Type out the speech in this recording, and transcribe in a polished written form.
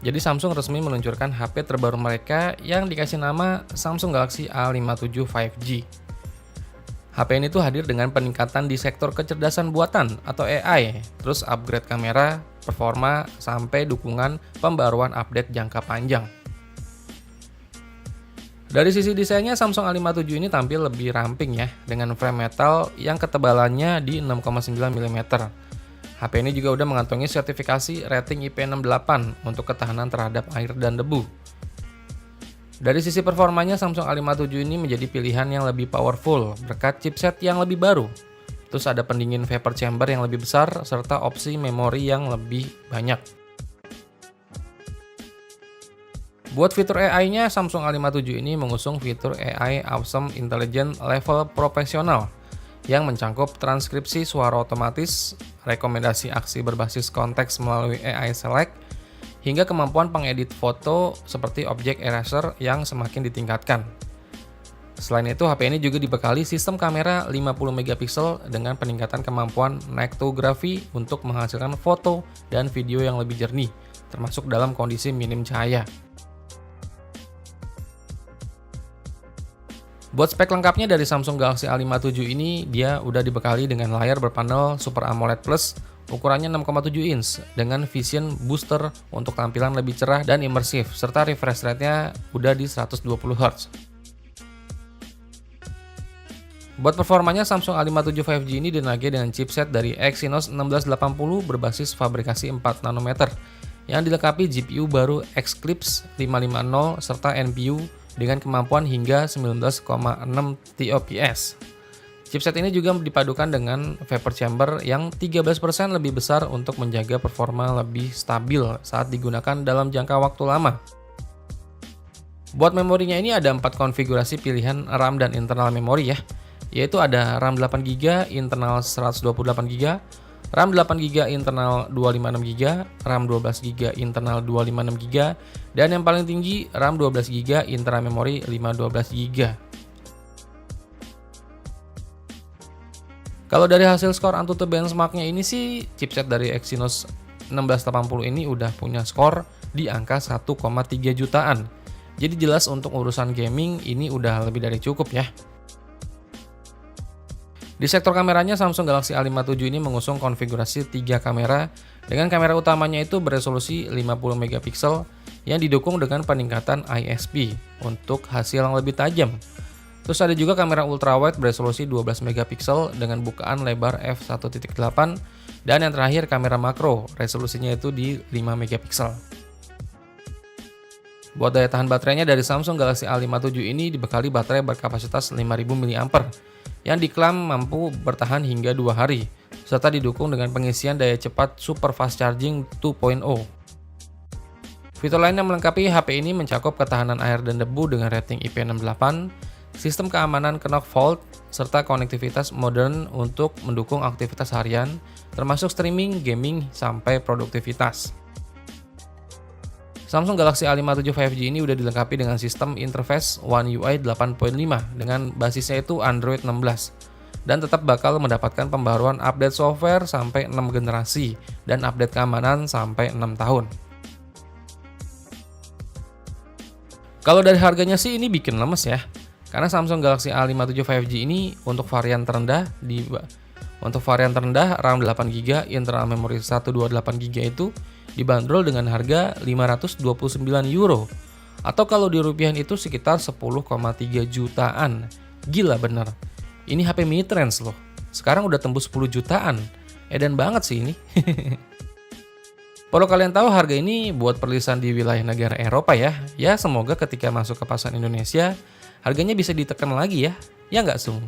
Jadi Samsung resmi meluncurkan HP terbaru mereka yang dikasih nama Samsung Galaxy A57 5G. HP ini tuh hadir dengan peningkatan di sektor kecerdasan buatan atau AI, terus upgrade kamera, performa, sampai dukungan pembaruan update jangka panjang. Dari sisi desainnya, Samsung A57 ini tampil lebih ramping ya, dengan frame metal yang ketebalannya di 6,9 mm. HP ini juga udah mengantongi sertifikasi rating IP68 untuk ketahanan terhadap air dan debu. Dari sisi performanya, Samsung A57 ini menjadi pilihan yang lebih powerful berkat chipset yang lebih baru. Terus ada pendingin vapor chamber yang lebih besar, serta opsi memori yang lebih banyak. Buat fitur AI-nya, Samsung A57 ini mengusung fitur AI Awesome Intelligent Level Profesional yang mencangkup transkripsi suara otomatis, rekomendasi aksi berbasis konteks melalui AI Select, hingga kemampuan pengedit foto seperti object eraser yang semakin ditingkatkan. Selain itu, HP ini juga dibekali sistem kamera 50 megapiksel dengan peningkatan kemampuan nichtography untuk menghasilkan foto dan video yang lebih jernih, termasuk dalam kondisi minim cahaya. Buat spek lengkapnya dari Samsung Galaxy A57 ini, dia udah dibekali dengan layar berpanel Super AMOLED Plus ukurannya 6,7 inch dengan Vision Booster untuk tampilan lebih cerah dan imersif, serta refresh rate-nya udah di 120 Hz. Buat performanya, Samsung A57 5G ini dinagai dengan chipset dari Exynos 1680 berbasis fabrikasi 4 nanometer yang dilengkapi GPU baru Eclipse 550 serta NPU dengan kemampuan hingga 19,6 TOPS. Chipset ini juga dipadukan dengan vapor chamber yang 13% lebih besar untuk menjaga performa lebih stabil saat digunakan dalam jangka waktu lama. Buat memorinya ini ada 4 konfigurasi pilihan RAM dan internal memori ya, yaitu ada RAM 8GB, internal 128GB, RAM 8GB internal 256GB, RAM 12GB internal 256GB, dan yang paling tinggi RAM 12GB internal memori 512GB. Kalau dari hasil skor AnTuTu benchmarknya ini sih, chipset dari Exynos 1680 ini udah punya skor di angka 1,3 jutaan. Jadi jelas untuk urusan gaming ini udah lebih dari cukup ya. Di sektor kameranya, Samsung Galaxy A57 ini mengusung konfigurasi 3 kamera dengan kamera utamanya itu beresolusi 50 megapiksel yang didukung dengan peningkatan ISP untuk hasil yang lebih tajam. Terus ada juga kamera ultrawide beresolusi 12 megapiksel dengan bukaan lebar f1.8, dan yang terakhir kamera makro resolusinya itu di 5 megapiksel. Buat daya tahan baterainya dari Samsung Galaxy A57 ini dibekali baterai berkapasitas 5000 mAh yang diklaim mampu bertahan hingga 2 hari, serta didukung dengan pengisian daya cepat Super Fast Charging 2.0. Fitur lain yang melengkapi HP ini mencakup ketahanan air dan debu dengan rating IP68, sistem keamanan Knock Vault, serta konektivitas modern untuk mendukung aktivitas harian, termasuk streaming, gaming, sampai produktivitas. Samsung Galaxy A57 5G ini udah dilengkapi dengan sistem interface One UI 8.5 dengan basisnya itu Android 16 dan tetap bakal mendapatkan pembaruan update software sampai 6 generasi dan update keamanan sampai 6 tahun. Kalau dari harganya sih ini bikin lemes ya, karena Samsung Galaxy A57 5G ini untuk varian terendah RAM 8GB, internal memori 128GB itu dibanderol dengan harga €529 atau kalau dirupiahin itu sekitar 10,3 jutaan. Gila bener. Ini HP mid range loh. Sekarang udah tembus 10 jutaan. Edan banget sih ini. Perlu kalian tahu harga ini buat perilisan di wilayah negara Eropa ya. Ya semoga ketika masuk ke pasar Indonesia harganya bisa ditekan lagi ya. Ya nggak Sung?